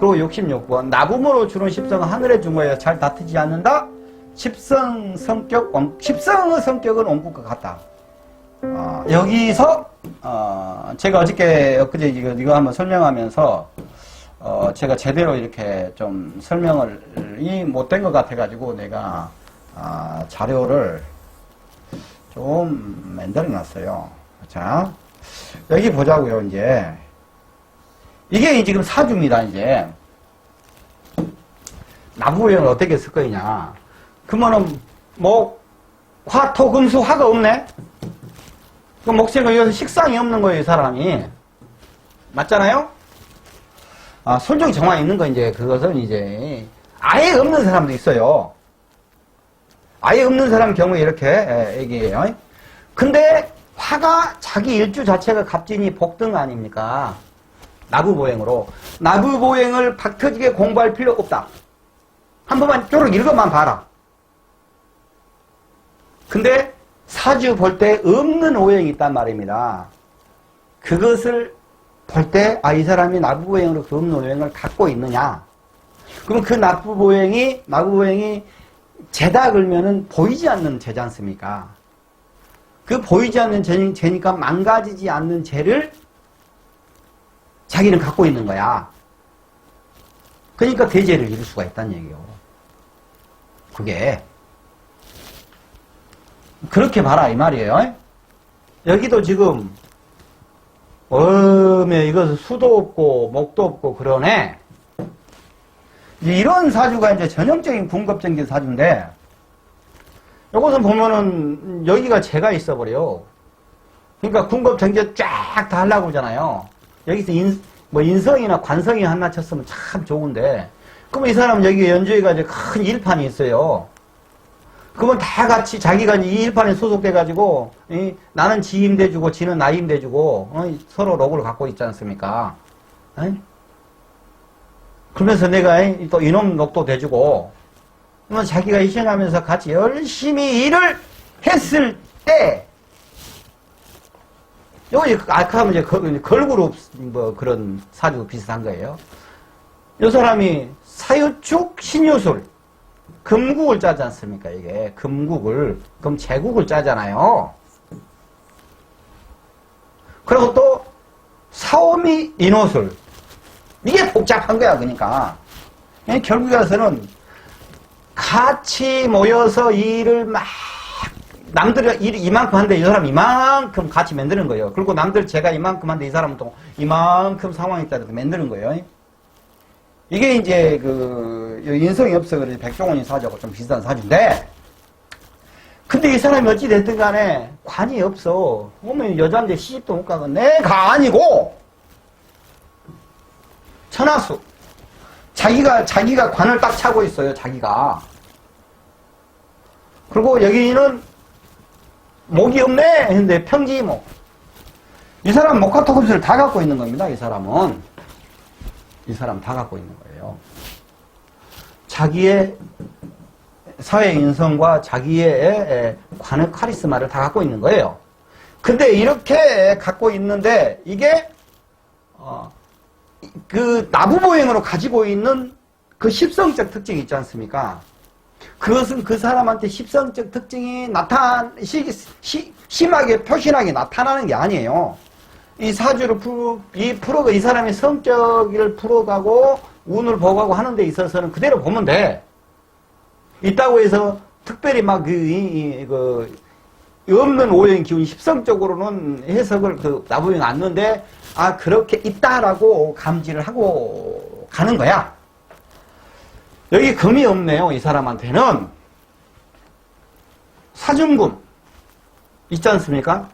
그리고 66번 나붐으로 주는 십성은 하늘에 준 거예요. 잘 다투지 않는다. 십성의 성격은 원국과 같다. 여기서 제가 엊그제 이거 한번 설명하면서 제가 제대로 이렇게 좀 설명을 못된 것 같아가지고 내가 자료를 좀 만들어 놨어요. 자, 여기 보자고요. 이제 이게 지금 사주입니다. 이제 나부부행을 어떻게 쓸 거냐? 그러면은 목, 화, 토, 금, 수, 화가 없네. 그 목생은 여기서 식상이 없는 거예요, 이 사람이. 맞잖아요? 솔직히 정화 있는 거 이제 그것은 이제 아예 없는 사람도 있어요. 아예 없는 사람 경우에 이렇게 얘기해요. 근데 화가 자기 일주 자체가 갑진이 복등 아닙니까? 나부보행으로. 나부보행을 박터지게 공부할 필요 없다. 한 번만 쪼록 읽어만 봐라. 근데 사주 볼 때 없는 오행이 있단 말입니다. 그것을 볼 때, 이 사람이 나부보행으로 그 없는 오행을 갖고 있느냐. 그러면 그 나부보행이 재다 걸면은 보이지 않는 재지 않습니까? 그 보이지 않는 재니까 망가지지 않는 재를 자기는 갖고 있는 거야. 그러니까 대재를 이룰 수가 있다는 얘기요. 그게. 그렇게 봐라, 이 말이에요. 여기도 지금, 이것은 수도 없고, 목도 없고, 그러네. 이런 사주가 이제 전형적인 궁급정진 사주인데, 요것은 보면은, 여기가 재가 있어버려요. 그러니까 궁급정진 쫙 다 하려고 그러잖아요. 여기서 인성이나 관성이 하나 쳤으면 참 좋은데, 그러면 이 사람 여기 연주해가지고 큰 일판이 있어요. 그러면 다 같이 자기가 이 일판에 소속돼가지고 나는 지 힘대주고 지는 나 힘대주고 서로 록을 갖고 있지 않습니까? 그러면서 내가 또 이놈 록도 대주고 그러면 자기가 희생하면서 같이 열심히 일을 했을 때 여기 아까 하면 이제 걸그룹 뭐 그런 사주 비슷한 거예요. 이 사람이 사유축 신유술 금국을 짜지 않습니까? 이게 금국을 그럼 제국을 짜잖아요. 그리고 또 사오미 인호술 이게 복잡한 거야. 그러니까 결국에 와서는 같이 모여서 일을 막 남들이 일 이만큼 하는데 이 사람 이만큼 같이 만드는 거예요. 그리고 남들 제가 이만큼 하는데 이 사람은 또 이만큼 상황에 따라서 만드는 거예요. 이게 이제 인성이 없어 그래 백종원이 사주하고 좀 비슷한 사주인데, 근데 이 사람이 어찌됐든 간에 관이 없어. 오면 여자인데 시집도 못 가고 내가 아니고 천하수 자기가 관을 딱 차고 있어요. 자기가. 그리고 여기는 목이 없네 했는데 평지목. 이 사람 목화토금수를 다 갖고 있는 겁니다. 이 사람은. 이 사람 다 갖고 있는 거예요. 자기의 사회 인성과 자기의 관의 카리스마를 다 갖고 있는 거예요. 근데 이렇게 갖고 있는데 이게 그 나부보행으로 가지고 있는 그 십성적 특징이 있지 않습니까? 그것은 그 사람한테 십성적 특징이 심하게 표신하게 나타나는 게 아니에요. 이 사주를 이 사람의 성격을 풀어가고 운을 보고하고 하는 데 있어서는 그대로 보면 돼. 있다고 해서 특별히 막 없는 오행 기운 십성적으로는 해석을 나부행 않는데 그렇게 있다라고 감지를 하고 가는 거야. 여기 금이 없네요. 이 사람한테는 사중금 있지 않습니까?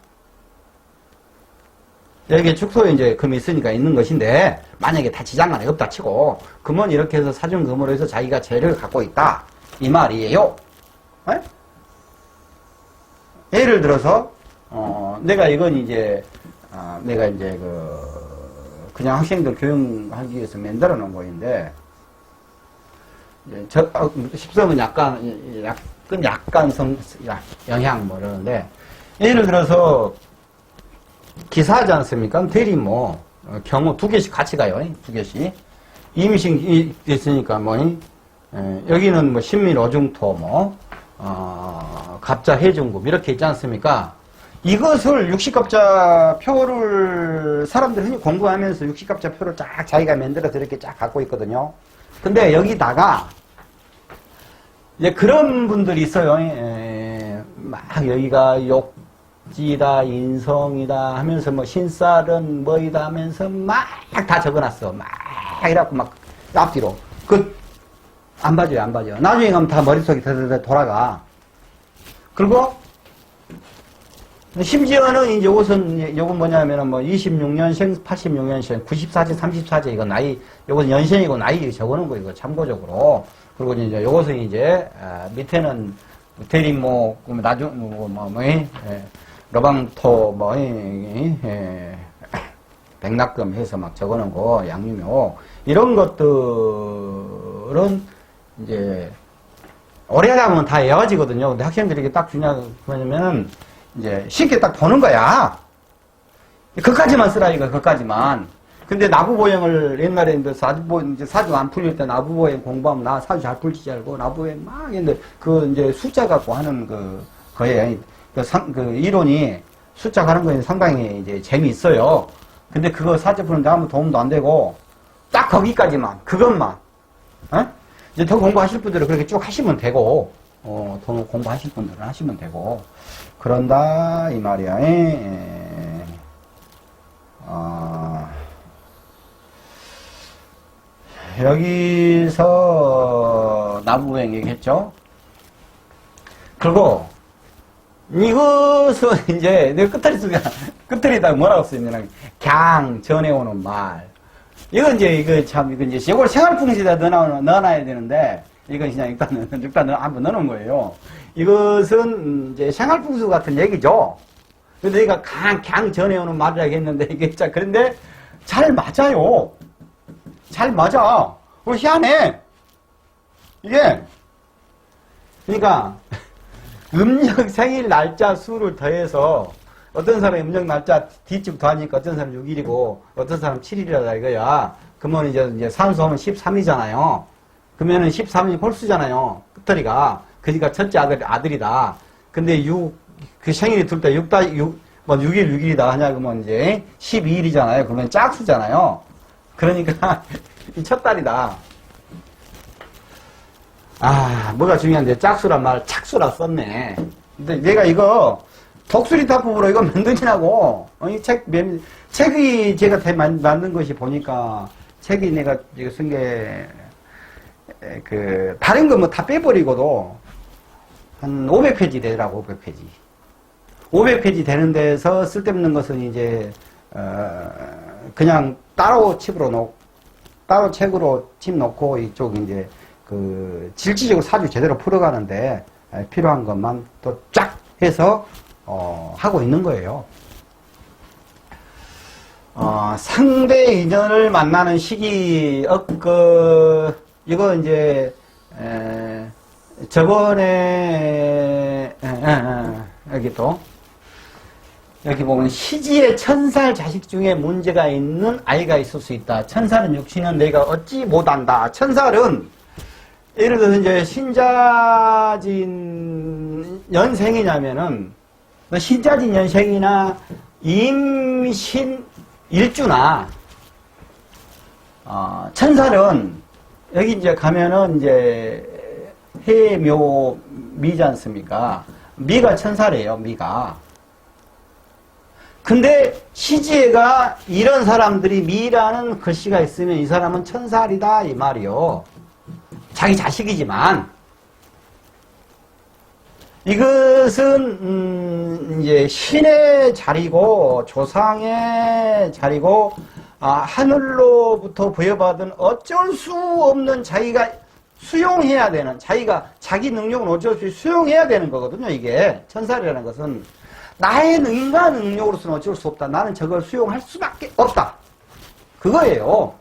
여기에 축소에 이제 금이 있으니까 있는 것인데, 만약에 다 지장간에 없다 치고, 금은 이렇게 해서 사중금으로 해서 자기가 재를 갖고 있다. 이 말이에요. 에? 예를 들어서, 내가 이건 이제, 그냥 학생들 교육하기 위해서 만들어 놓은 거인데, 십성은 약간 영향 뭐 이러는데, 예를 들어서, 기사하지 않습니까? 대리 경우 2개씩 같이 가요. 2개씩. 임신이 됐으니까 여기는 뭐 신민 오중토 갑자 해중급 이렇게 있지 않습니까? 이것을 육식갑자 표를 사람들이 흔히 공부하면서 육식갑자 표를 쫙 자기가 만들어서 이렇게 쫙 갖고 있거든요. 근데 여기다가 이제 그런 분들이 있어요. 막 여기가 욕지다, 인성이다 하면서 뭐 신살은 뭐이다 하면서 막 다 적어놨어. 막 이래갖고 막 앞뒤로. 안 봐줘요, 안 봐줘요. 나중에 가면 다 머릿속에 돌아가. 그리고 심지어는 이제 요건 뭐냐면은 26년생, 86년생, 94세, 34세 이거 나이, 요건 연생이고 나이 적어놓은 거 이거 참고적으로. 그리고 이제 요것은 이제 밑에는 대림목, 러방토, 백낙금 해서 막 적어놓은 거, 양유묘 이런 것들은 이제 오래 하다 보면 다 외워지거든요. 근데 학생들이 이게 딱 중요하냐면은 이제 쉽게 딱 보는 거야. 그까지만 쓰라 이거, 그까지만. 근데 나부보행을 옛날에 이제 사주 안 풀릴 때 나부보행 공부하면 나 사주 잘 풀지 알고 나부보행 막 했는데 그 이제 숫자 갖고 하는 거에 그 이론이 숫자 가는 거에 상당히 이제 재미있어요. 근데 그거 사주 푸는데 아무 도움도 안 되고 딱 거기까지만, 그것만. 이제 더 공부하실 분들은 그렇게 쭉 하시면 되고, 더 공부하실 분들은 하시면 되고, 그런다, 이 말이야. 여기서 나부행 얘기했죠? 그리고, 이것은 이제, 내 끝털이다 뭐라고 쓰냐면, 강, 전해오는 말. 이건 이제, 이거 이제, 이걸 생활풍시에다 넣어놔야 되는데, 이건 그냥 일단 한번 넣어놓은 거예요. 이것은 이제 생활풍수 같은 얘기죠. 근데 얘가 강 전해오는 말이라고 했는데, 이게 진짜, 그런데 잘 맞아요. 잘 맞아. 희한해. 이게, 그러니까, 음력 생일 날짜 수를 더해서, 어떤 사람이 음력 날짜 뒤집 더하니까 어떤 사람 6일이고, 어떤 사람 7일이다 이거야. 그러면 이제 산수하면 13이잖아요. 그러면은 13이 홀수잖아요. 끝터리가. 그러니까 첫째 아들이다. 근데 그 생일이 둘 때 6일이다 하냐, 그러면 이제 12일이잖아요. 그러면 짝수잖아요. 그러니까, 이 첫 딸이다. 뭐가 중요한데, 짝수란 말, 착수라 썼네. 근데 내가 이거, 독수리타법으로 이거 만드냐고. 이 책이 제가 만든 것이 보니까, 책이 내가 이거 쓴 게, 다른 거 뭐 다 빼버리고도, 한 500페이지 되더라고, 500페이지. 500페이지 되는 데서 쓸데없는 것은 이제, 그냥 따로 책으로 칩 놓고 이쪽 이제, 질치적으로 사주 제대로 풀어가는데, 필요한 것만 또 쫙 해서, 하고 있는 거예요. 상대 인연을 만나는 시기, 이거 이제, 저번에, 여기 보면 시지의 천살 자식 중에 문제가 있는 아이가 있을 수 있다. 천살은 육신은 내가 어찌 못한다. 천살은, 예를 들어서 이제 신자진 연생이냐면은, 신자진 연생이나 임신 일주나, 천살은, 여기 이제 가면은 이제, 해묘 미지 않습니까? 미가 천살이에요, 미가. 근데 시지애가 이런 사람들이 미라는 글씨가 있으면 이 사람은 천살이다, 이 말이요. 자기 자식이지만, 이것은, 이제 신의 자리고, 조상의 자리고, 하늘로부터 부여받은 어쩔 수 없는 자기가 수용해야 되는, 자기 능력은 어쩔 수 없이 수용해야 되는 거거든요, 이게. 천살이라는 것은. 나의 인간 능력으로서는 어쩔 수 없다. 나는 저걸 수용할 수밖에 없다. 그거예요.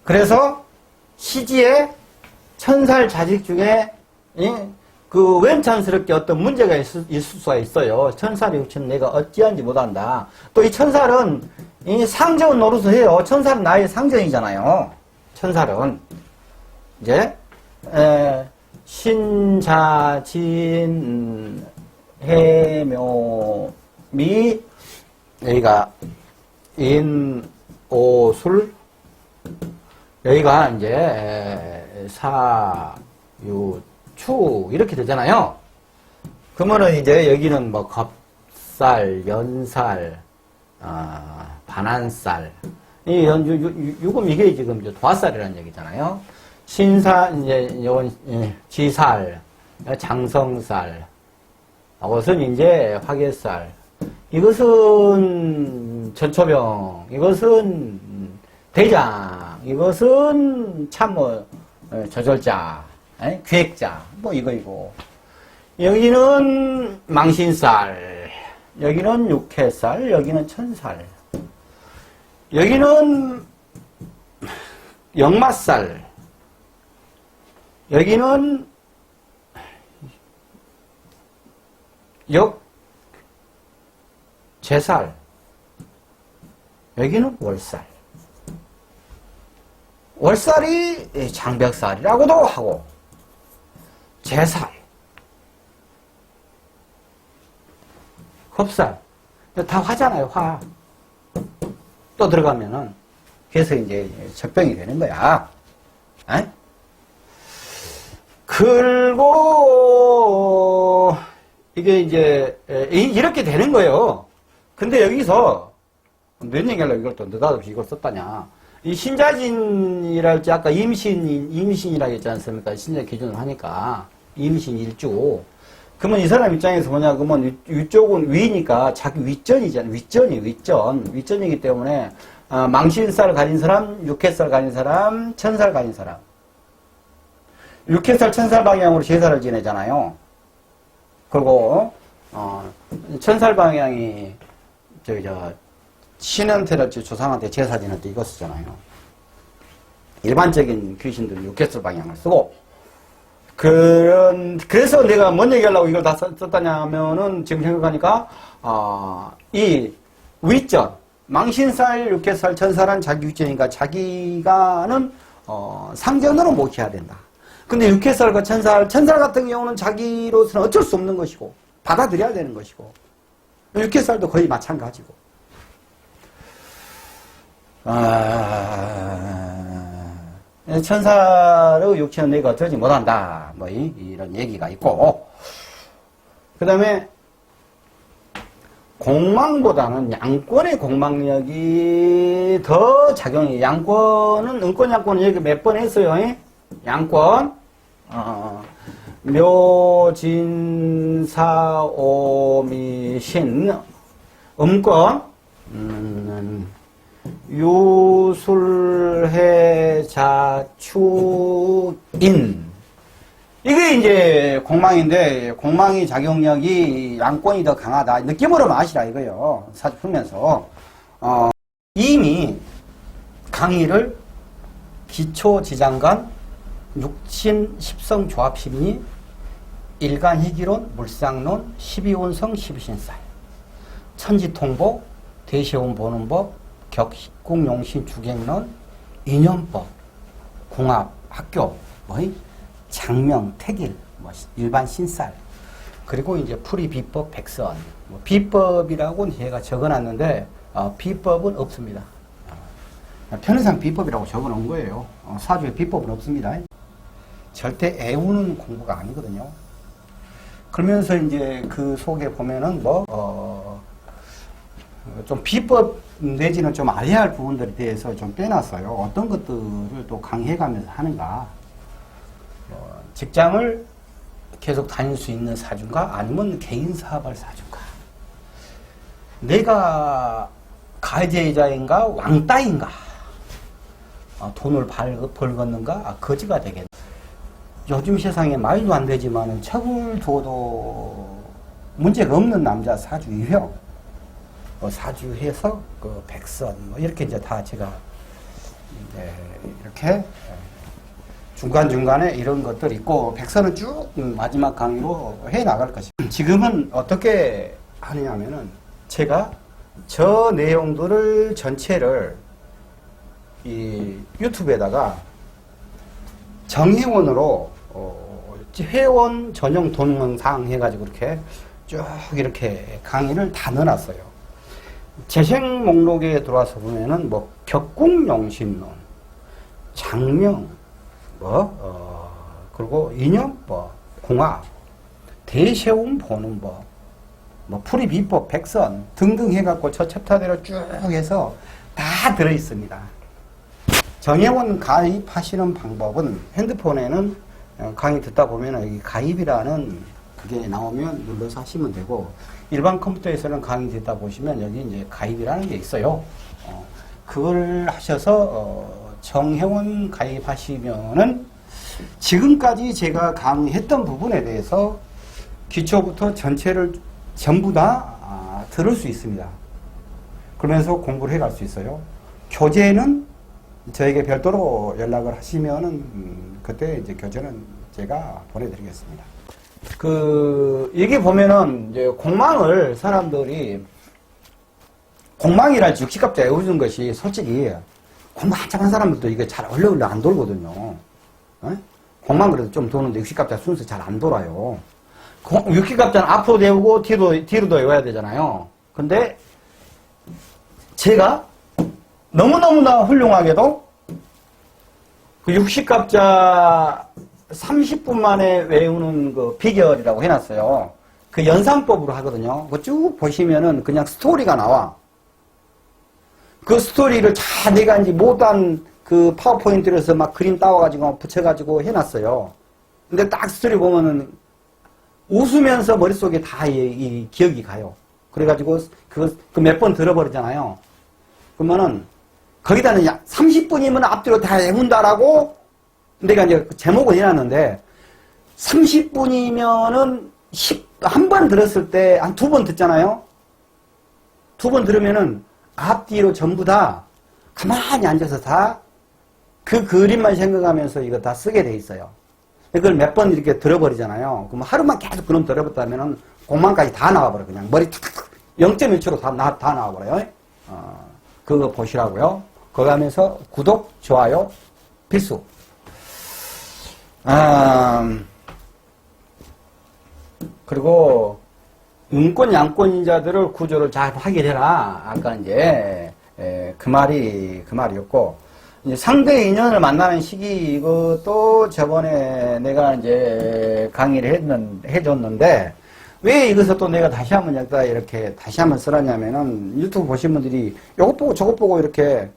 그래서, 시지의 천살 자식 중에, 웬천스럽게 어떤 문제가 있을 수가 있어요. 천살이 육체는 내가 어찌한지 못한다. 또 이 천살은 이 상전 노릇을 해요. 천살은 나의 상전이잖아요. 천살은. 이제, 신자진, 해묘미, 여기가 인오술, 여기가 이제 사유추 이렇게 되잖아요. 그러면은 이제 여기는 뭐 겁살, 연살, 반한살, 요금 이게 지금 이제 도화살이라는 얘기잖아요. 신사, 이제 요건 지살, 장성살, 이것은 이제 화개살, 이것은 전초병, 이것은 대장, 이것은 참뭐 저절자, 기획자, 뭐 이거이고, 여기는 망신살, 여기는 육해살, 여기는 천살, 여기는 역마살, 여기는 제살, 여기는 월살. 월살이 장벽살이라고도 하고, 제살, 흡살, 다 화잖아요, 화. 또 들어가면은, 그래서 이제 적병이 되는 거야. 에? 그리고, 이게 이제, 이렇게 되는 거예요. 근데 여기서, 몇 얘기하려고 이걸 또 느닷없이 이걸 썼다냐. 이 신자진이랄지, 아까 임신이라고 했지 않습니까? 신자 기준을 하니까. 임신 일주. 그러면 이 사람 입장에서 뭐냐, 그러면 위쪽은 위니까 자기 윗전이잖아. 윗전이기 때문에, 망신살 가진 사람, 육해살 가진 사람, 천살 가진 사람. 육해살, 천살 방향으로 제사를 지내잖아요. 그리고, 천살 방향이, 신한테랄지 조상한테 제사 지낼 때 이거 쓰잖아요. 일반적인 귀신들은 육해살 방향을 쓰고, 그래서 내가 뭔 얘기하려고 이걸 다 썼다냐면은 지금 생각하니까, 이 윗전, 망신살, 육해살, 천살은 자기 윗전이니까 자기가는, 상전으로 모셔야 된다. 근데 육해살과 천살 같은 경우는 자기로서는 어쩔 수 없는 것이고, 받아들여야 되는 것이고, 육해살도 거의 마찬가지고. 천사의 육체는 내가 어쩌지 못한다. 뭐, 이런 얘기가 있고. 그 다음에, 공망보다는 양권의 공망력이 더 작용이, 양권은, 은권 양권은 여기 몇 번 했어요. 양권, 묘진사오미신, 음권, 유술해자추인. 이게 이제 공망인데, 공망의 작용력이 양권이 더 강하다. 느낌으로 아시라 이거요. 사주 풀면서. 이미 강의를 기초지장간, 육신, 십성 조합심리, 일간희기론, 물상론, 12운성, 12신살, 천지통보, 대시온 보는 법, 격국용신 주객론, 인연법, 공합, 학교, 장명, 택일, 일반 신살, 그리고 이제 풀이 비법, 백선. 비법이라고는 제가 적어놨는데, 비법은 없습니다. 편의상 비법이라고 적어놓은 거예요. 사주에 비법은 없습니다. 절대 애우는 공부가 아니거든요. 그러면서 이제 그 속에 보면은 좀 비법 내지는 좀 알아야 할 부분들에 대해서 좀 빼놨어요. 어떤 것들을 또 강해가면서 하는가. 직장을 계속 다닐 수 있는 사주인가? 아니면 개인 사업할 사주인가? 내가 가해자인가? 왕따인가? 돈을 벌겠는가? 거지가 되겠네. 요즘 세상에 말도 안 되지만 척을 줘도 문제가 없는 남자 사주 유형. 사주해서 백선 이렇게 이제 다 제가 이렇게 중간중간에 이런 것들 있고, 백선은 쭉 마지막 강의로 해 나갈 것입니다. 지금은 어떻게 하느냐면은 제가 저 내용들을 전체를 이 유튜브에다가 정회원으로 회원 전용 동영상 해가지고 이렇게 쭉 이렇게 강의를 다 넣어놨어요. 재생 목록에 들어와서 보면은 뭐 격국용신론, 장명, 그리고 인연법, 공학, 대세운 보는 법, 뭐 풀이비법, 백선 등등 해갖고 저 챕터대로 쭉 해서 다 들어있습니다. 정회원 가입하시는 방법은 핸드폰에는 강의 듣다 보면 여기 가입이라는 그게 나오면 눌러서 하시면 되고, 일반 컴퓨터에서는 강의 듣다 보시면 여기 이제 가입이라는 게 있어요. 그걸 하셔서 정회원 가입하시면은 지금까지 제가 강의했던 부분에 대해서 기초부터 전체를 전부 다 들을 수 있습니다. 그러면서 공부를 해갈 수 있어요. 교재는 저에게 별도로 연락을 하시면은 그때 이제 교재는 제가 보내드리겠습니다. 이게 보면은 이제 공망을 사람들이 공망이랄지 육식갑자 외우는 것이 솔직히 공부 한참 한 사람들도 이게 잘 얼렁얼렁 안 돌거든요. 공망 그래도 좀 도는데 육식갑자 순서 잘 안 돌아요. 육식갑자는 앞으로 외우고 뒤로도 외워야 되잖아요. 근데 제가 너무너무나 훌륭하게도 그 육식갑자 30분 만에 외우는 그 비결이라고 해놨어요. 그 연상법으로 하거든요. 그거 쭉 보시면은 그냥 스토리가 나와. 그 스토리를 다 내가 이제 못한 그 파워포인트에서 막 그림 따와가지고 붙여가지고 해놨어요. 근데 딱 스토리 보면은 웃으면서 머릿속에 다 이 기억이 가요. 그래가지고 그 몇 번 들어버리잖아요. 그러면은 거기다는 30분이면 앞뒤로 다 외운다라고 내가 이제 제목을 해놨는데 30분이면은 한 번 들었을 때 한 2번 듣잖아요. 2번 들으면은 앞뒤로 전부 다 가만히 앉아서 다 그 그림만 생각하면서 이거 다 쓰게 돼 있어요. 그걸 몇 번 이렇게 들어버리잖아요. 그럼 하루만 계속 그럼 들어봤다면은 공만까지 다 나와버려. 그냥 머리 툭툭 0.1초로 다 나와버려요. 그거 보시라고요. 거기 하면서 구독, 좋아요, 필수. 그리고 음권, 양권자들을 구조를 잘 확인해라. 아까 이제 그 말이었고, 이제 상대 인연을 만나는 시기 이것도 저번에 내가 이제 강의를 해줬는데 왜 이것을 또 내가 다시 한번 여기다 이렇게 다시 한번 쓰라냐면은 유튜브 보신 분들이 요것 보고 저것 보고 이렇게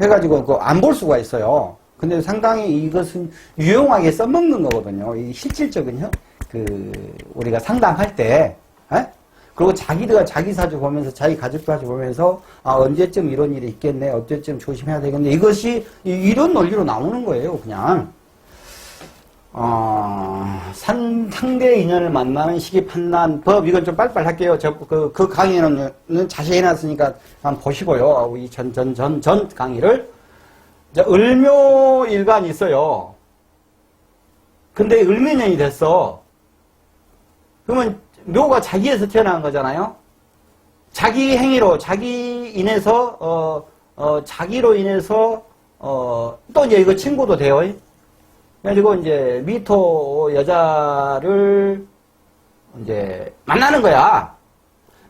해가지고 안 볼 수가 있어요. 근데 상당히 이것은 유용하게 써먹는 거거든요. 이 실질적인 우리가 상담할 때, 그리고 자기가 자기 사주 보면서 자기 가족 사주 보면서 언제쯤 이런 일이 있겠네, 언제쯤 조심해야 되겠네. 이것이 이런 논리로 나오는 거예요, 그냥. 상대 인연을 만나는 시기 판단법, 이건 좀 빨리빨리 할게요. 그 강의는 자세히 해놨으니까 한번 보시고요. 이 전 강의를. 을묘일간이 있어요. 근데 을묘년이 됐어. 그러면 묘가 자기에서 태어난 거잖아요. 자기 행위로, 자기로 인해서, 또 이제 이거 친구도 돼요. 그리고 이제 미토 여자를 이제 만나는 거야.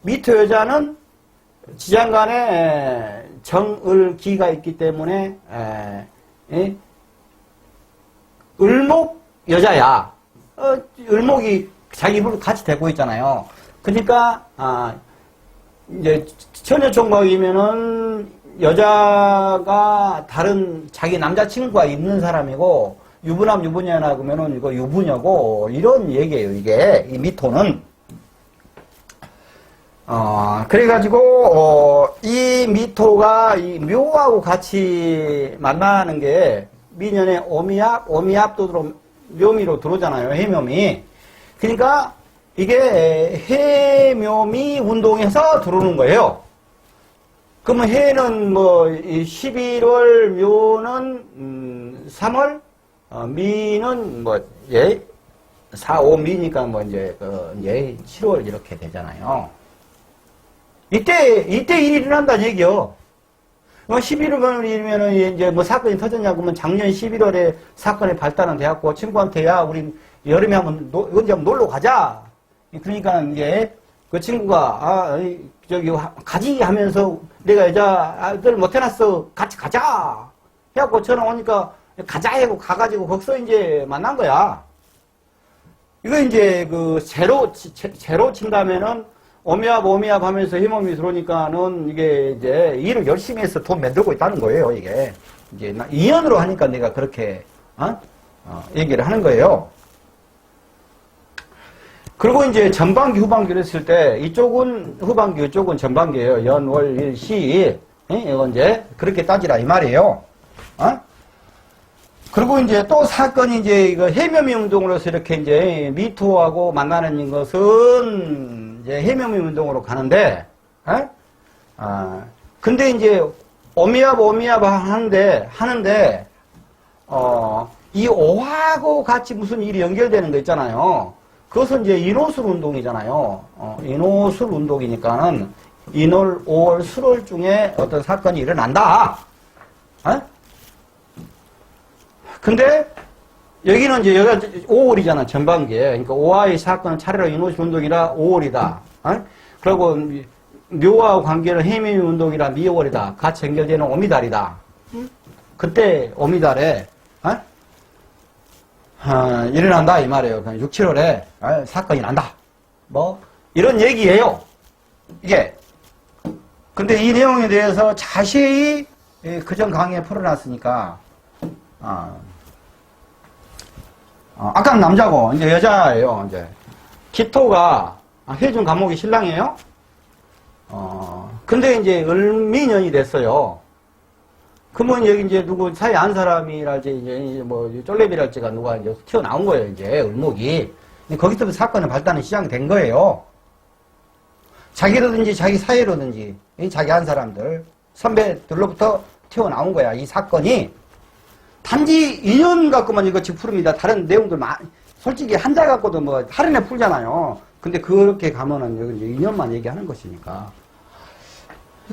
미토 여자는 지장간에 정을기가 있기 때문에, 을목 여자야. 을목이 자기 입으로 같이 되고 있잖아요. 그러니까, 이제, 처녀총각이면은, 여자가 다른 자기 남자친구가 있는 사람이고, 유부남, 유부녀나 그러면은 이거 유부녀고, 이런 얘기예요, 이게. 이 미토는. 그래가지고, 이 미토가 이 묘하고 같이 만나는 게, 미년에 오미압도 묘미로 들어오잖아요, 해묘미. 그러니까 이게 해묘미 운동에서 들어오는 거예요. 그러면 해는 뭐 11월, 묘는 3월, 미는 뭐 4, 5, 미니까 뭐 이제 7월 이렇게 되잖아요. 이때 일이 일어난다는 얘기요. 11월이면은 이제 뭐 사건이 터졌냐고 하면 작년 11월에 사건이 발단은 돼갖고 친구한테 야, 우리 여름에 언제 한번 놀러 가자. 그러니까 이제 그 친구가 저기 가지 하면서 내가 여자들 못 해놨어. 같이 가자. 해갖고 전화 오니까 가자 하고 가가지고 거기서 이제 만난 거야. 이거 이제 그 제로 친다면은 오미압 하면서 힘몸이 들어오니까는 이게 이제 일을 열심히 해서 돈 만들고 있다는 거예요, 이게. 이제 2년으로 하니까 내가 그렇게, 얘기를 하는 거예요. 그리고 이제 전반기, 후반기를 했을 때 이쪽은 후반기, 이쪽은 전반기예요. 연, 월, 일, 시. 이거 이제 그렇게 따지라 이 말이에요. 그리고 이제 또 사건이 이제 이거 해묘미 운동으로서 이렇게 이제 미토하고 만나는 것은 이제 해묘미 운동으로 가는데, 근데 이제 오미압 하는데, 이 오하고 같이 무슨 일이 연결되는 거 있잖아요. 그것은 이제 인호술 운동이잖아요. 인호술 운동이니까는 인월, 5월, 술월 중에 어떤 사건이 일어난다. 근데 여기는 이제 여기가 5월이잖아, 전반기에. 그러니까 5화의 사건은 차례로 인호술 운동이라 5월이다. 그리고 묘와 관계는 해묘미 운동이라 미월이다. 같이 연결되는 오미달이다. 그때 오미달에 일어난다 이 말이에요. 6, 7월에 사건이 난다. 뭐 이런 얘기예요. 이게. 근데 이 내용에 대해서 자세히 그전 강의에 풀어놨으니까 아까는 남자고 이제 여자예요. 이제 기토가 해준 감옥이 신랑이에요. 근데 이제 을미년이 됐어요. 그러면 여기 이제 누구 사이 안 사람이랄지 이제 뭐 쫄래비랄지가 누가 이제 튀어나온 거예요. 이제 을목이. 거기서부터 사건의 발단은 시작이 된 거예요. 자기로든지 자기 사이로든지 자기 한 사람들 선배들로부터 튀어나온 거야. 이 사건이. 단지 인연 갖고만 이거 지금 푸릅니다. 다른 내용들 솔직히 한자 갖고도 뭐 할인에 풀잖아요. 근데 그렇게 가면은 여기 이제 인연만 얘기하는 것이니까.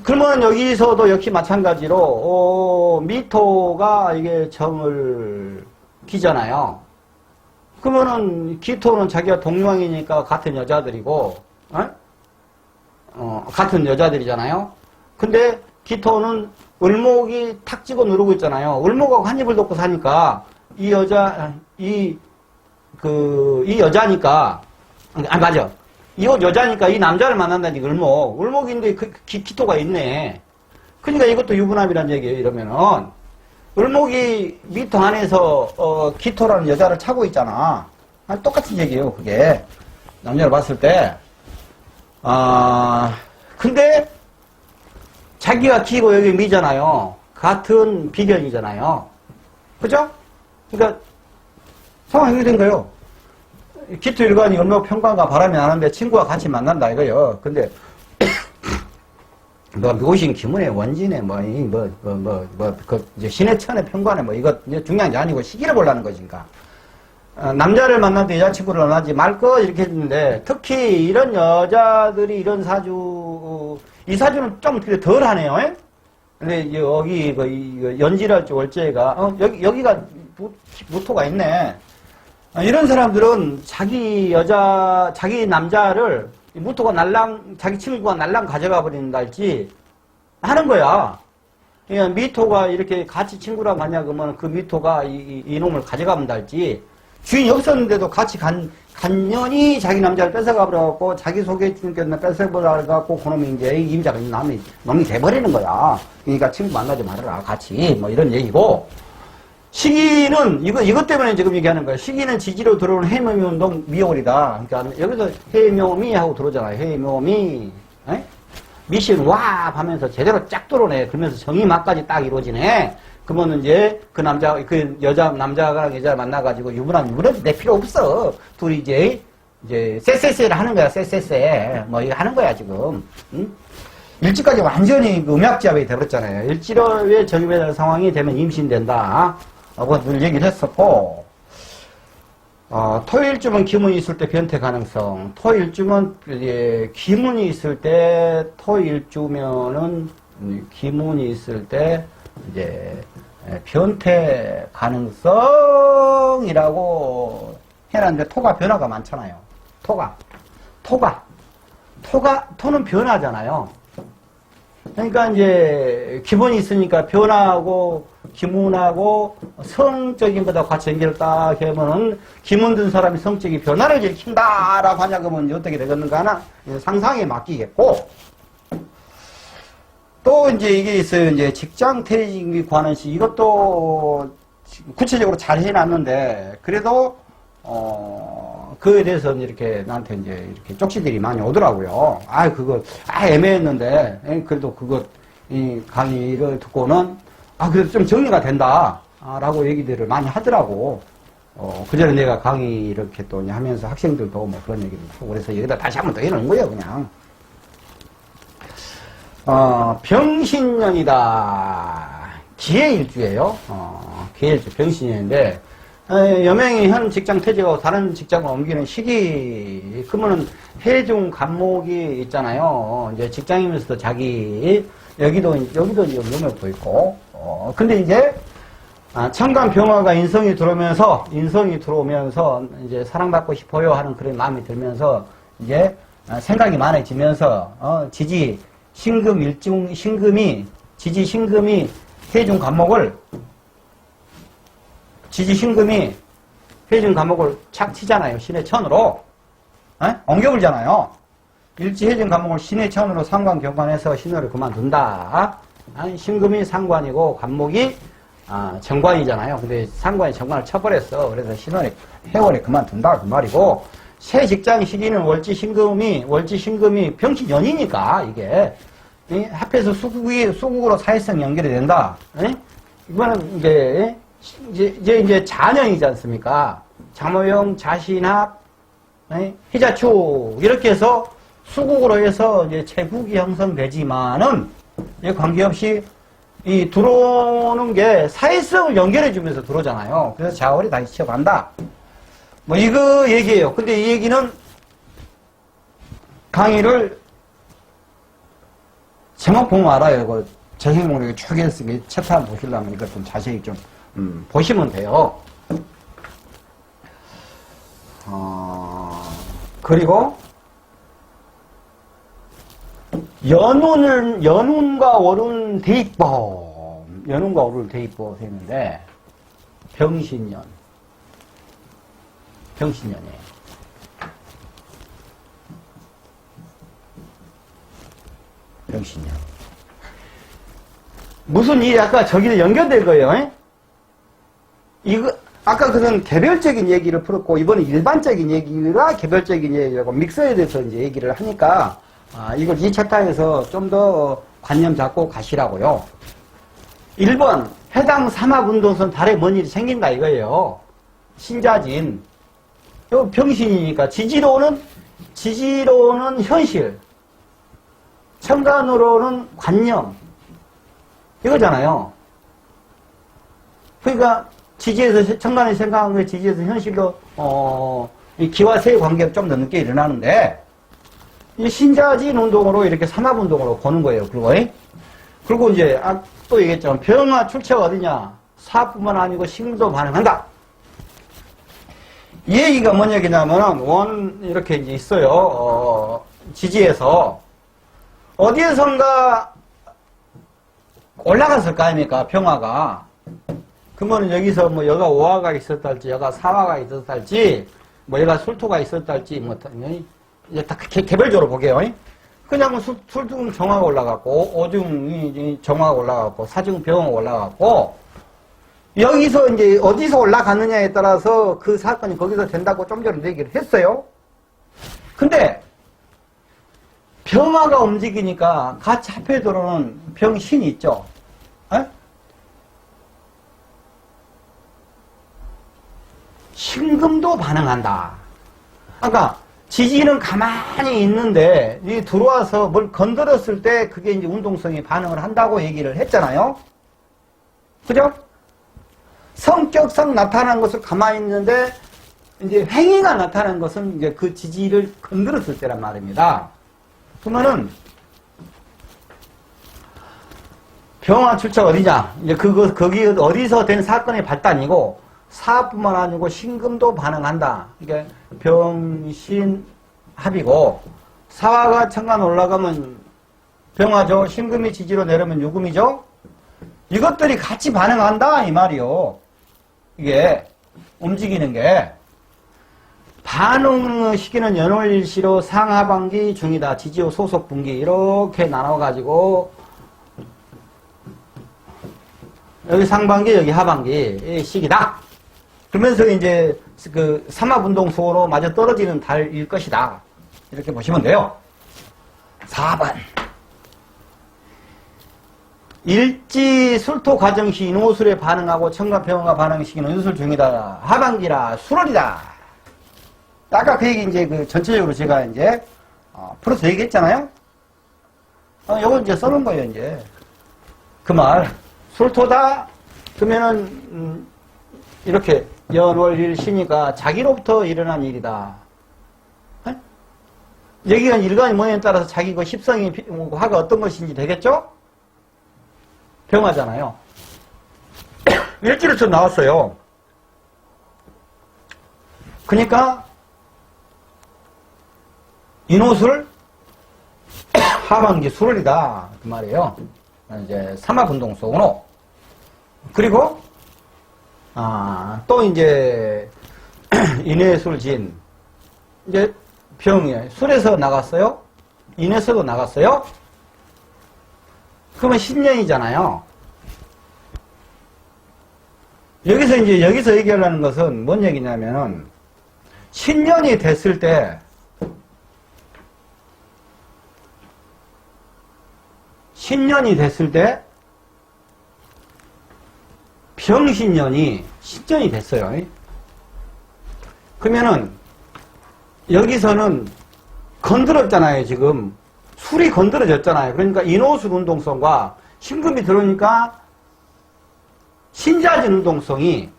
그러면 여기서도 역시 마찬가지로 미토가 이게 정을 기잖아요. 그러면은 기토는 자기가 동명이니까 같은 여자들이고, 같은 여자들이잖아요. 근데 기토는 을목이 탁 찍어 누르고 있잖아요. 을목하고 한 입을 덮고 사니까 이 여자니까 맞아. 이 여자니까 이 남자를 만난다니까 을목인데 기토가 있네. 그러니까 이것도 유부남이란 얘기예요. 이러면은 을목이 미토 안에서 기토라는 여자를 차고 있잖아. 똑같은 얘기예요. 그게 남자를 봤을 때. 근데 자기가 기고 여기 미잖아요. 같은 비견이잖아요. 그죠? 그러니까 상황이 이렇게 된 거예요. 기토 일간이 을목 평관과 바람이 나는데 친구와 같이 만난다 이거요. 근데 뭐 묘신 기문의 원진의 이제 신해천의 평관에 뭐 이거 중요한 게 아니고 시기를 보려는 것인가. 남자를 만날 때 여자친구를 만나지 말 거 이렇게 했는데 특히 이런 여자들이 이런 사주 이 사주는 좀 덜 하네요. 근데 여기 연지랄지 월제가 여기가 무토가 있네. 이런 사람들은 자기 남자를 무토가 자기 친구가 날랑 가져가 버린다 할지 하는 거야. 그러니까 미토가 이렇게 같이 친구랑 만나 그러면 그 미토가 이놈을 가져가본다 할지 주인이 없었는데도 같이 간년히 자기 남자를 뺏어가 버려갖고 자기 소개팅께는 뺏어버려갖고 그놈이 이제 임자가 놈이 돼버리는 거야. 그러니까 친구 만나지 말아라 같이 뭐 이런 얘기고. 시기는 이것 때문에 지금 얘기하는 거예요. 시기는 지지로 들어오는 해묘미 운동 미월이다. 그러니까 여기서 해묘미 하고 들어오잖아요. 해묘미 미신 와 하면서 제대로 쫙 들어오네. 그러면서 정의막까지 딱 이루어지네. 그러면 이제 그 남자랑 여자 만나가지고 유부남 내 필요 없어. 둘이 이제 쎄쎄쎄를 하는 거야. 쎄쎄쎄 뭐 이거 하는 거야 지금. 응? 일지까지 완전히 음약지압이 되었잖아요. 일지로의 정의배달 상황이 되면 임신된다. 하고 늘 얘기를 했었고, 토일주면 기문이 있을 때 변태 가능성, 토일주면 기문이 있을 때, 토일주면은 기문이 있을 때 이제 변태 가능성이라고 해놨는데 토가 변화가 많잖아요. 토는 변하잖아요. 그러니까 이제 기본이 있으니까 변화하고 기문하고 성적인 거다 같이 연결을 딱 해보면은 기문 든 사람이 성적인 변화를 일으킨다라고 하냐 그러면 어떻게 되겠는가 하나 상상에 맡기겠고, 또 이제 이게 있어요. 이제 직장 퇴직에 관한 시 이것도 구체적으로 잘 해놨는데 그래도 그에 대해서 이렇게 나한테 이제 이렇게 쪽지들이 많이 오더라고요. 그거 애매했는데 그래도 그거 이 강의를 듣고는 그래도 좀 정리가 된다 라고 얘기들을 많이 하더라고. 그전에 내가 강의 이렇게 또 하면서 학생들도 뭐 그런 얘기를 하고 그래서 여기다 다시 한번 더 해놓은 거예요, 그냥. 병신년이다. 기해일주예요. 기해일주 병신년인데 여명이 현 직장 퇴직하고 다른 직장을 옮기는 시기, 그러면은 해중 간목이 있잖아요. 이제 직장이면서도 자기 여기도 염염도 있고. 근데 이제 천간 병화가 인성이 들어오면서 이제 사랑받고 싶어요 하는 그런 마음이 들면서 이제 생각이 많아지면서 지지 신금 신금이 해중 간목을 해중 간목을 착 치잖아요. 신의 천으로 옮겨불잖아요. 일지 해중 간목을 신의 천으로 상관 경관해서 신호를 그만둔다. 신금이 상관이고 간목이 정관이잖아요. 근데 상관이 정관을 쳐버렸어. 그래서 신호를 해월에 그만둔다 그 말이고, 새 직장 시기는 월지 신금이 병신연이니까 이게 합해서 수국으로 사회성 연결이 된다. 이거는 이제 자년이지 않습니까? 장모형, 자신합, 희자축 이렇게 해서 수국으로 해서 이제 체국이 형성되지만은 관계없이 이 들어오는 게 사회성을 연결해주면서 들어오잖아요. 그래서 자월이 다시 취업한다. 뭐 이거 얘기예요. 근데 이 얘기는 강의를 제목 보면 알아요. 이거 제 행복력이 쭉 했으니 챕터 한번 보시려면 이것 좀 자세히 좀 보시면 돼요. 그리고 연운과 월운 대입법, 연운과 월운 대입법 했는데 병신년이에요. 병신년. 무슨 일이 아까 저기를 연결될 거예요. 이거 아까 그런 개별적인 얘기를 풀었고 이번에 일반적인 얘기가 개별적인 얘기라고 믹서에 대해서 이제 얘기를 하니까 이걸 이 챕터에서 좀 더 관념 잡고 가시라고요. 1번 해당 삼합운동선 달에 뭔 일이 생긴다 이거예요. 신자진. 요 병신이니까 지지로는 현실, 천간으로는 관념 이거잖아요. 그러니까 지지에서 천간에 생각한 게 지지에서 현실로 이 기와 세의 관계가 좀 더 늦게 일어나는데 이 신자진 운동으로 이렇게 삼합운동으로 보는 거예요. 그리고 이제 또 얘기했지만 병화 출처가 어디냐? 사뿐만 아니고 신금도 반응한다. 이 얘기가 뭔 얘기냐면은 이렇게 이제 있어요. 지지에서 어디에선가 올라갔을 거 아닙니까? 병화가. 그러면 여기서 뭐 여가 5화가 있었다 할지 여가 4화가 있었다 할지 뭐 여가 술토가 있었다 할지 뭐 이제 다 개별적으로 보게요. 그냥 술중 정화가 올라갔고 오중이 정화가 올라갔고 사중 병화가 올라갔고 여기서 이제 어디서 올라갔느냐에 따라서 그 사건이 거기서 된다고 좀 전에 얘기를 했어요. 근데 병화가 움직이니까 같이 합해 들어오는 병신이 있죠. 신금도 반응한다. 그러니까 지지는 가만히 있는데 이 들어와서 뭘 건드렸을 때 그게 이제 운동성이 반응을 한다고 얘기를 했잖아요. 그죠? 성격상 나타난 것을 가만히 있는데 이제 행위가 나타나는 것은 이제 그 지지를 건드렸을 때란 말입니다. 그러면은 병화 출처가 어디냐? 이제 거기 어디서 된 사건의 발단이고, 사뿐만 아니고 신금도 반응한다. 이게 병신합이고, 사화가 천간 올라가면 병화죠. 신금이 지지로 내려면 유금이죠. 이것들이 같이 반응한다 이 말이요. 이게 움직이는 게 반응 시기는 연월일시로 상하반기 중이다. 지지호 소속 분기 이렇게 나눠가지고 여기 상반기 여기 하반기 시기다. 그러면서 이제 그 삼합운동소로 맞아 떨어지는 달일 것이다. 이렇게 보시면 돼요. 4번. 일지 술토 가정시 인호술에 반응하고 청각병화가 반응시키는 인술 중이다. 하반기라 수월이다. 아까 그 얘기 이제 그 전체적으로 제가 이제 풀어서 얘기했잖아요. 요거 이제 써놓은 거예요, 이제. 그 말. 술토다 그러면은 이렇게 연월일 시니까 자기로부터 일어난 일이다. 에? 여기가 일간의 모양에 따라서 자기 그 십성이 화가 어떤 것인지 되겠죠? 병화잖아요. 일지로서 나왔어요. 그러니까 인호술 하반기 수월이다 그 말이에요. 이제 삼합운동속으로. 그리고 또 이제 인해술진 이제 병에 술에서 나갔어요. 인에서도 나갔어요. 그러면 신년이잖아요. 여기서 얘기하려는 것은 뭔 얘기냐면은 신년이 됐을 때 병신년이 신년이 됐어요. 그러면은 여기서는 건드렸잖아요. 지금 술이 건드려졌잖아요. 그러니까 인호술 운동성과 신금이 들어오니까 신자진 운동성이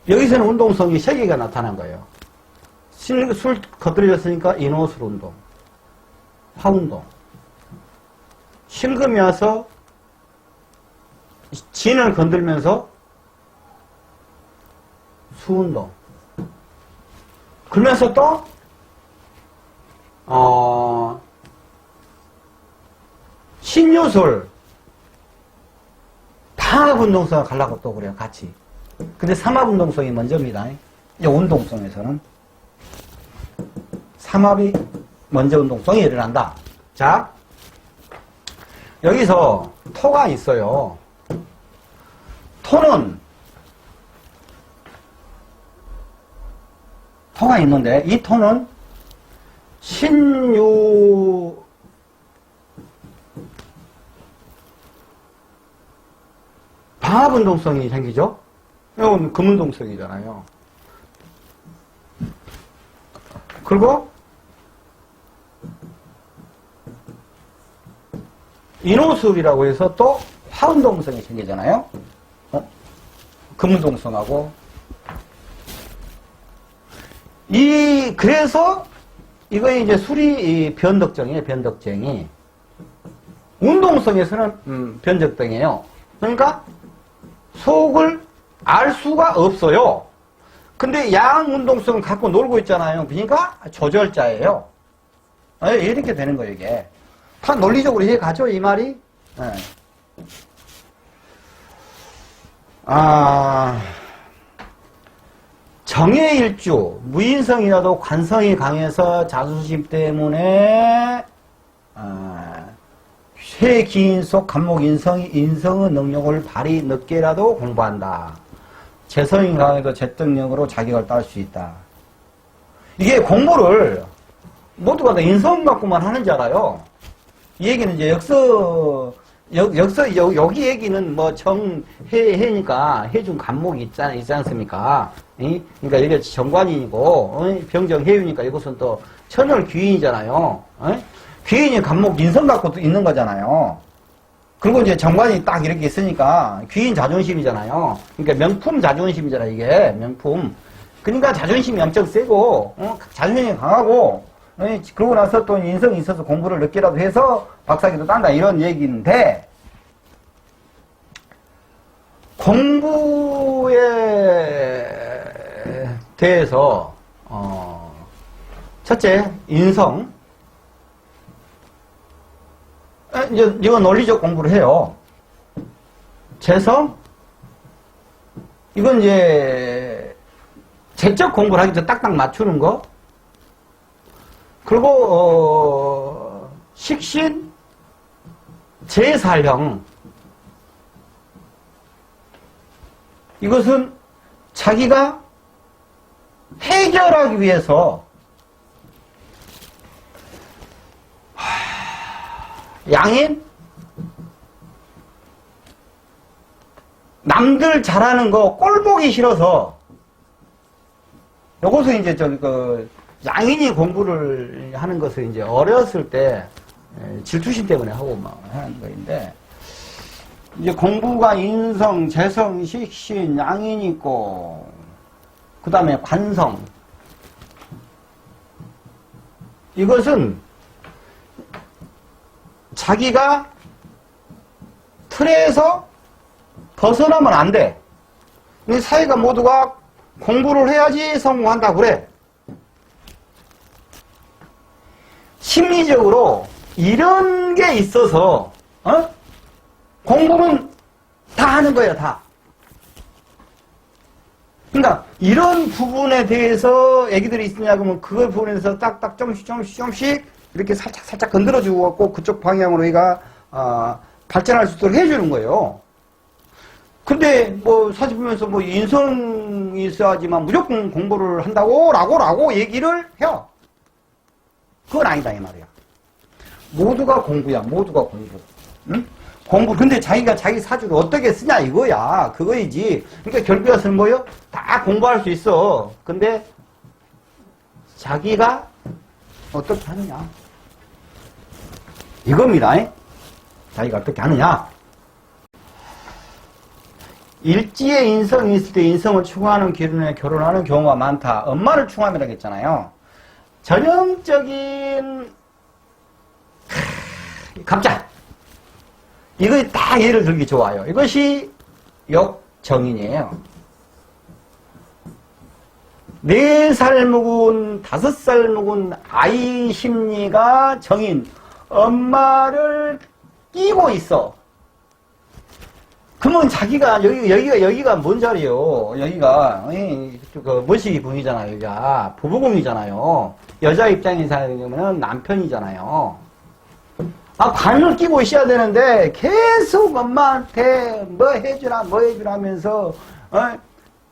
여기서는 운동성이 3개가 나타난 거예요. 술 건드려졌으니까 인호술 운동, 화운동. 신금이 와서 진을 건들면서 수운동. 그러면서 또 신유술 방합운동성을 가려고 또 그래요. 같이. 근데 삼합운동성이 먼저입니다. 이 운동성에서는 삼합이 먼저 운동성이 일어난다. 자, 여기서 토가 있어요. 토가 있는데 이 토는 신유 방합운동성이 생기죠. 이건 금운동성이잖아요. 그리고 인호수업이라고 해서 또 화운동성이 생기잖아요. 금운동성하고 그래서 이거 이제 술이 변덕정이에요. 변덕쟁이. 운동성에서는 변덕등이에요. 그러니까 속을 알 수가 없어요. 근데 양운동성을 갖고 놀고 있잖아요. 그러니까 조절자예요. 이렇게 되는 거예요, 이게. 다 논리적으로 이해가죠, 이 말이? 네. 정해일주, 무인성이라도 관성이 강해서 자존심 때문에, 쇠기인속 간목인성의 능력을 발휘 늦게라도 공부한다. 재성이 강해도 재능력으로 자격을 딸 수 있다. 이게 공부를 모두가 다 인성 갖고만 하는 줄 알아요. 이 얘기는 이제 여기 얘기는 뭐 해니까 해준 간목이 있지 않습니까? 그러니까 이게 정관인이고, 병정해유니까 이것은 또 천월 귀인이잖아요. 귀인이 간목 인성 갖고 있는 거잖아요. 그리고 이제 정관이 딱 이렇게 있으니까 귀인 자존심이잖아요. 그러니까 명품 자존심이잖아, 이게. 명품. 그러니까 자존심이 엄청 세고, 자존심이 강하고, 그러고 나서 또 인성이 있어서 공부를 늦게라도 해서 박사기도 딴다, 이런 얘기인데, 공부에 대해서, 첫째, 인성. 이제 이건 논리적 공부를 해요. 재성. 이건 이제 재적 공부를 하기 전에 딱딱 맞추는 거. 그리고 식신, 제살형. 이것은 자기가 해결하기 위해서 양인? 남들 잘하는 거 꼴 보기 싫어서 요것은 이제 양인이 공부를 하는 것을 이제 어렸을 때 질투심 때문에 하고 막 하는 거인데, 이제 공부가 인성, 재성, 식신, 양인이 있고, 그 다음에 관성. 이것은 자기가 틀에서 벗어나면 안 돼. 이 사회가 모두가 공부를 해야지 성공한다 그래. 심리적으로 이런 게 있어서 공부는 다 하는 거예요, 다. 그러니까 이런 부분에 대해서 애기들이 있으냐 그러면 그걸 부분에서 딱딱 조금씩 이렇게 살짝 건드려주고 갖고 그쪽 방향으로 얘가 발전할 수 있도록 해주는 거예요. 근데 뭐 사실 보면서 뭐 인성이 있어야지만 무조건 공부를 한다고 라고 얘기를 해요. 그건 아니다 이 말이야. 모두가 공부야. 모두가 공부. 응? 공부. 근데 자기가 자기 사주를 어떻게 쓰냐 이거야. 그거이지. 그러니까 결국에는 뭐요? 다 공부할 수 있어. 근데 자기가 어떻게 하느냐. 이겁니다. 자기가 어떻게 하느냐. 일지에 인성이 있을 때 인성을 추구하는 기운에 결혼하는 경우가 많다. 엄마를 추구함이라고 했잖아요. 전형적인 갑자. 이거 딱 예를 들기 좋아요. 이것이 역정인이에요. 4살 묵은 5살 묵은 아이 심리가 정인. 엄마를 끼고 있어. 그러면 자기가 여기가 뭔 자리요? 여기가 그 머시기 분이잖아요. 여기가 부부궁이잖아요. 여자 입장에서 하면 남편이잖아요. 관을 끼고 있어야 되는데 계속 엄마한테 뭐 해주라 하면서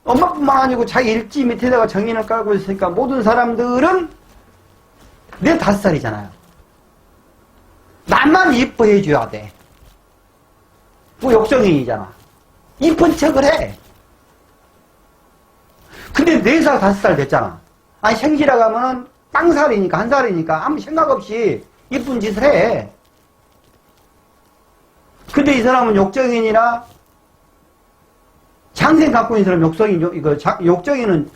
엄마뿐만 아니고 자기 일지 밑에다가 정인을 깔고 있으니까 모든 사람들은 내 5살이잖아요. 나만 이뻐해줘야 돼. 그 욕정인이잖아. 이쁜 척을 해. 근데 4살, 5살 됐잖아. 아니, 생기라고 하면은 빵살이니까, 1살이니까 아무 생각 없이 이쁜 짓을 해. 근데 이 사람은 욕정인이라 장생 갖고 있는 사람 욕정인은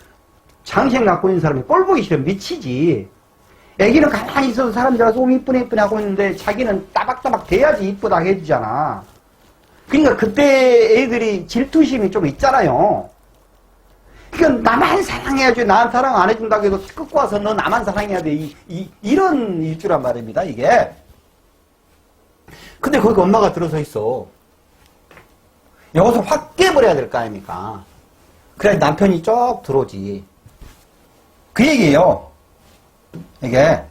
장생 갖고 있는 사람이 꼴 보기 싫으면 미치지. 애기는 가만히 있어서 사람들 와서 이쁘네 하고 있는데 자기는 따박따박 돼야지 이쁘다 해주잖아. 그러니까 그때 애들이 질투심이 좀 있잖아요. 그러니까 나만 사랑해야지. 나한 사랑 안 해준다고 해도 끌고 와서 너 나만 사랑해야 돼. 이런 일주란 말입니다, 이게. 근데 거기 엄마가 들어서 있어. 여기서 확 깨버려야 될 거 아닙니까? 그래야 남편이 쭉 들어오지. 그 얘기예요. 이게.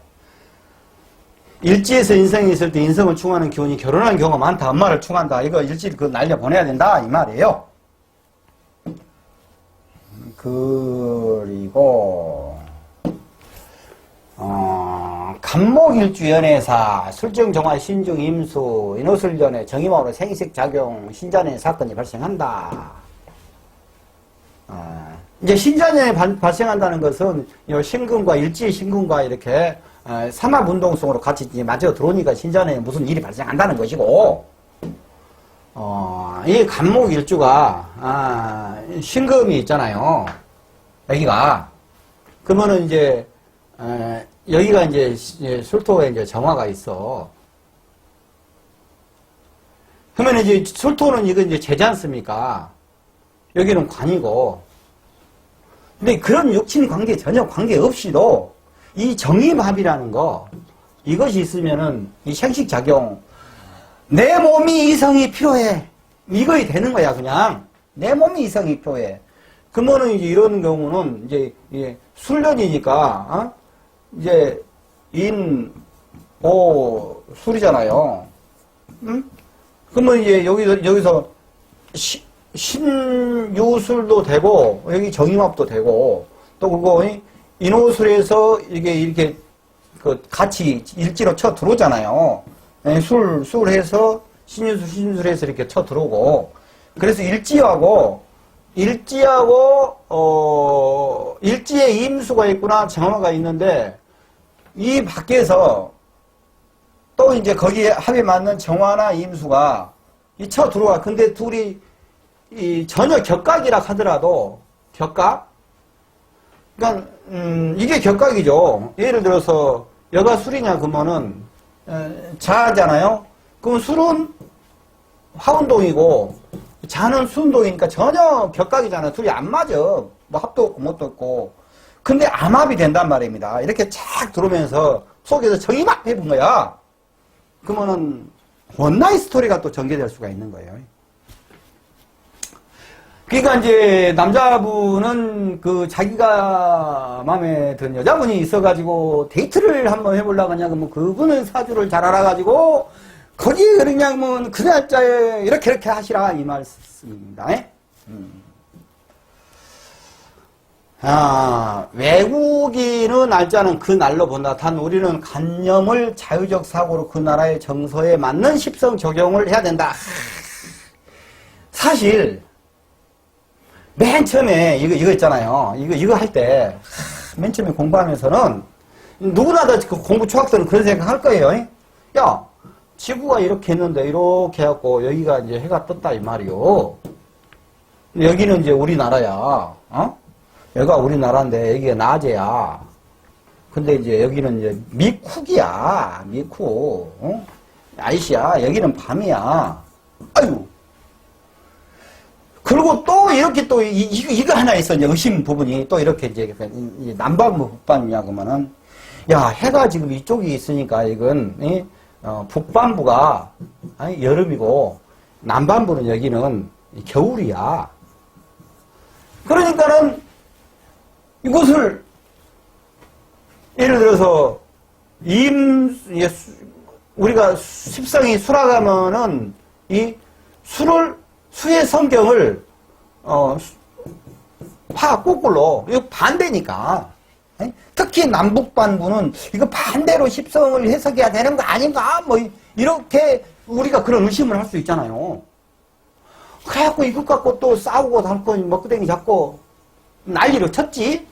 일지에서 인성이 있을 때 인성을 충하는 기운이 결혼하는 경우가 많다. 엄마를 충한다. 이거 일지 날려보내야 된다. 이 말이에요. 그리고 간목일주 연애사, 술정정화, 신중, 임수, 인호술연애, 정임으로 생식작용, 신자연애 사건이 발생한다. 이제 신자연애 발생한다는 것은 신금과 일지의 신금과 이렇게 삼합운동성으로 같이 맞아 들어오니까 신자연에 무슨 일이 발생한다는 것이고, 이 간목일주가, 신금이 있잖아요. 여기가. 그러면은 이제, 여기가 이제 술토에 이제 정화가 있어. 그러면 이제 술토는 이거 이제 재지 않습니까? 여기는 관이고. 근데 그런 육친 관계 전혀 관계 없이도 이 정의합이라는 거, 이것이 있으면은 이 생식작용, 내 몸이 이성이 필요해. 이거이 되는 거야, 그냥. 내 몸이 이성이 필요해. 그러면은 이제 이런 경우는 이제 술년이니까, 이제 술이잖아요. 응? 그러면 이제 여기서 신유술도 되고, 여기 정임합도 되고, 또 그거, 인호술에서 이렇게 같이 일지로 쳐 들어오잖아요. 술해서, 신유술해서 이렇게 쳐 들어오고, 그래서 일지에 임수가 있구나, 정화가 있는데, 이 밖에서 또 이제 거기에 합에 맞는 정화나 임수가 쳐 들어와. 근데 둘이 전혀 격각이라 하더라도, 격각? 그러니까, 이게 격각이죠. 예를 들어서, 여가 술이냐, 그러면은, 자잖아요? 그럼 술은 화운동이고, 자는 수운동이니까 전혀 격각이잖아요. 둘이 안 맞아. 뭐 합도 없고, 뭣도 없고. 근데 암합이 된단 말입니다. 이렇게 착 들어오면서 속에서 정임합 해본 거야. 그러면은, 원나잇 스토리가 또 전개될 수가 있는 거예요. 그러니까 이제 남자분은 자기가 마음에 든 여자분이 있어가지고 데이트를 한번 해보려고 하냐고, 뭐 그분은 사주를 잘 알아가지고 거기에 그냥 뭐 그 날짜에 이렇게 하시라 이 말씀입니다. 외국인의 날짜는 그 날로 본다. 단 우리는 관념을 자유적 사고로 그 나라의 정서에 맞는 십성 적용을 해야 된다. 사실 맨 처음에 이거 있잖아요. 이거 할 때 맨 처음에 공부하면서는 누구나 다 공부 초학생은 그런 생각 할 거예요. 야, 지구가 이렇게 했는데 이렇게 해갖고 여기가 이제 해가 떴다 이 말이요. 여기는 이제 우리나라야. 여기가 우리나라인데 여기가 낮에야. 근데 이제 여기는 이제 미쿡이야. 미쿡. 아이씨야. 여기는 밤이야. 아유. 그리고 또 이렇게 또 이거 하나 있어. 이제 의심 부분이 또 이렇게 이제 남반부 북반부냐 그러면은, 야, 해가 지금 이쪽이 있으니까 이건 북반부가 여름이고 남반부는 여기는 겨울이야. 그러니까는 이것을 예를 들어서 우리가 십성이 수락하면은 이 수의 성경을 거꾸로 이거 반대니까. 특히 남북반부는 이거 반대로 십성을 해석해야 되는 거 아닌가? 뭐 이렇게 우리가 그런 의심을 할 수 있잖아요. 그래갖고 이것 갖고 또 싸우고 달고 먹구덩이 잡고 난리를 쳤지.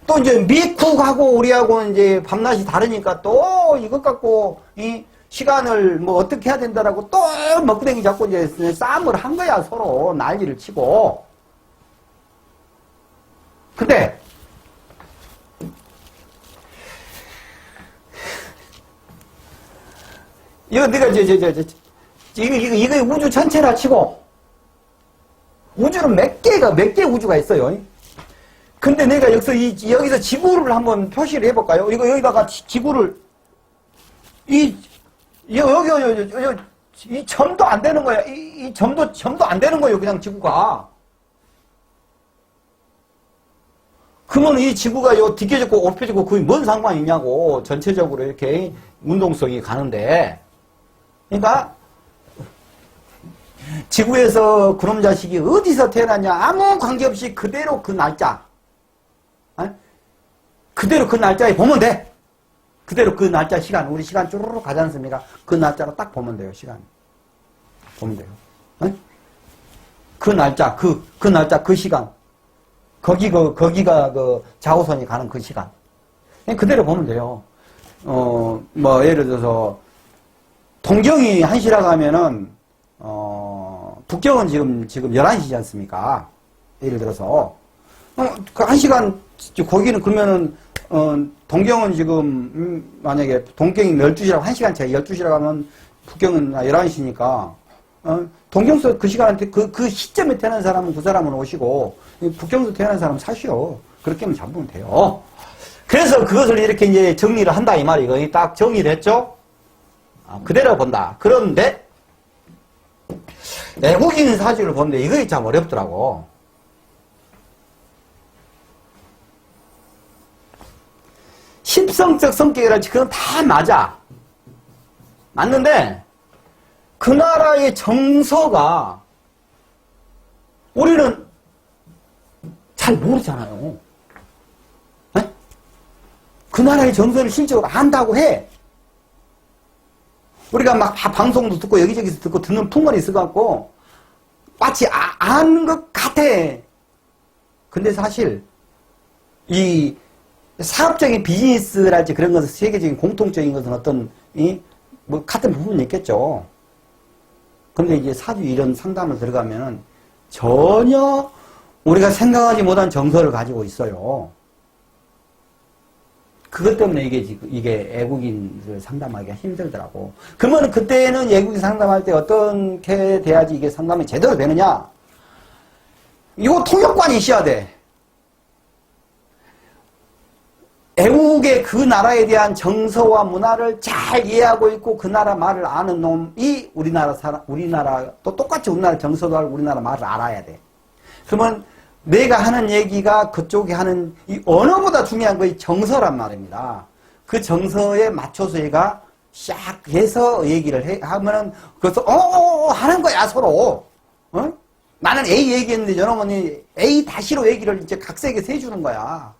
또 이제 미쿡하고 우리하고 이제 밤낮이 다르니까 또 이것 갖고 시간을 뭐 어떻게 해야 된다라고 또 먹구덩이 잡고 이제 싸움을 한 거야. 서로 난리를 치고. 근데 이거 내가 이거 우주 전체라 치고 우주는 몇 개 우주가 있어요. 근데 내가 여기서 지구를 한번 표시를 해볼까요? 여기다가 지구를 이 점도 안 되는 거야. 이 점도 안 되는 거예요. 그냥 지구가. 그러면 이 지구가 뒤켜졌고 엎혀지고 그게 뭔 상관이 있냐고. 전체적으로 이렇게 운동성이 가는데. 그러니까 지구에서 그놈 자식이 어디서 태어났냐 아무 관계없이 그대로 그 날짜 그대로 그 날짜에 보면 돼. 그대로 그 날짜 시간 우리 시간 쭈르륵 가지 않습니까? 그 날짜로 딱 보면 돼요. 시간 보면 돼요. 그 날짜 그 날짜 그 시간 거기가 그 좌우선이 가는 그 시간 그대로 보면 돼요. 뭐 예를 들어서 동경이 1시라고 하면은 북경은 지금 11시지 않습니까? 예를 들어서. 그 1시간, 거기는 그러면은, 동경은 지금, 만약에 동경이 12시라고, 1시간 차이 12시라고 하면 북경은 11시니까, 동경서 그 시간한테, 그 시점에 태어난 사람은 그 사람은 오시고, 북경서 태어난 사람은 사시오. 그렇게만 잡으면 돼요. 그래서 그것을 이렇게 이제 정리를 한다, 이 말이에요. 이거 딱 정리됐죠? 그대로 본다. 그런데, 외국인 사주를 보는데 이거 참 어렵더라고. 십성적 성격이랄지 그건 다 맞아. 맞는데 그 나라의 정서가 우리는 잘 모르잖아요. 네? 그 나라의 정서를 실제로 안다고 해. 우리가 막 방송도 듣고 여기저기서 듣고 듣는 풍문이 있어갖고 마치 아는 것 같아. 근데 사실 이 사업적인 비즈니스랄지 그런 것은 세계적인 공통적인 것은 어떤 뭐 같은 부분이 있겠죠. 근데 이제 사주 이런 상담을 들어가면은 전혀 우리가 생각하지 못한 정서를 가지고 있어요. 그것 때문에 이게 애국인을 상담하기가 힘들더라고. 그러면 그때는 애국인 상담할 때 어떻게 돼야지 이게 상담이 제대로 되느냐? 이거 통역관이 있어야 돼. 애국의 그 나라에 대한 정서와 문화를 잘 이해하고 있고 그 나라 말을 아는 놈이 우리나라 또 똑같이 우리나라 정서도 알고 우리나라 말을 알아야 돼. 그러면 내가 하는 얘기가 그쪽이 하는 이 언어보다 중요한 거이 정서란 말입니다. 그 정서에 맞춰서 얘가 싹 해서 얘기를 하면은 그래서 하는 거야 서로. 나는 A 얘기했는데 저놈은 A 다시로 얘기를 이제 각색해서 해주는 거야.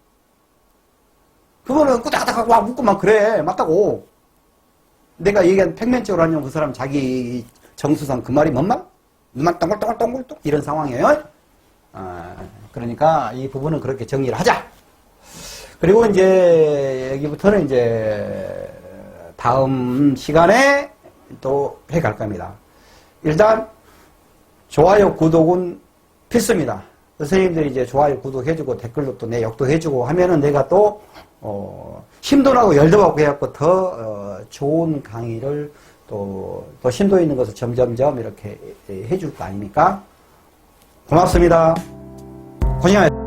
그거는 꾸닥꾸닥 와 묻고만 그래 맞다고. 내가 얘기한 평면적으로 하냐면 그 사람 자기 정수상 그 말이 뭔 말? 눈만 동글동글동글 이런 상황이에요. 그러니까 이 부분은 그렇게 정리를 하자. 그리고 이제 여기부터는 이제 다음 시간에 또 해갈 겁니다. 일단 좋아요 구독은 필수입니다. 선생님들이 이제 좋아요 구독해주고 댓글도 또 내 욕도 해주고 하면은 내가 또 힘도 나고 열도 받고 해갖고 더 좋은 강의를 또 심도 있는 것을 점점점 이렇게 해줄 거 아닙니까? 고맙습니다. 고생하셨습니다.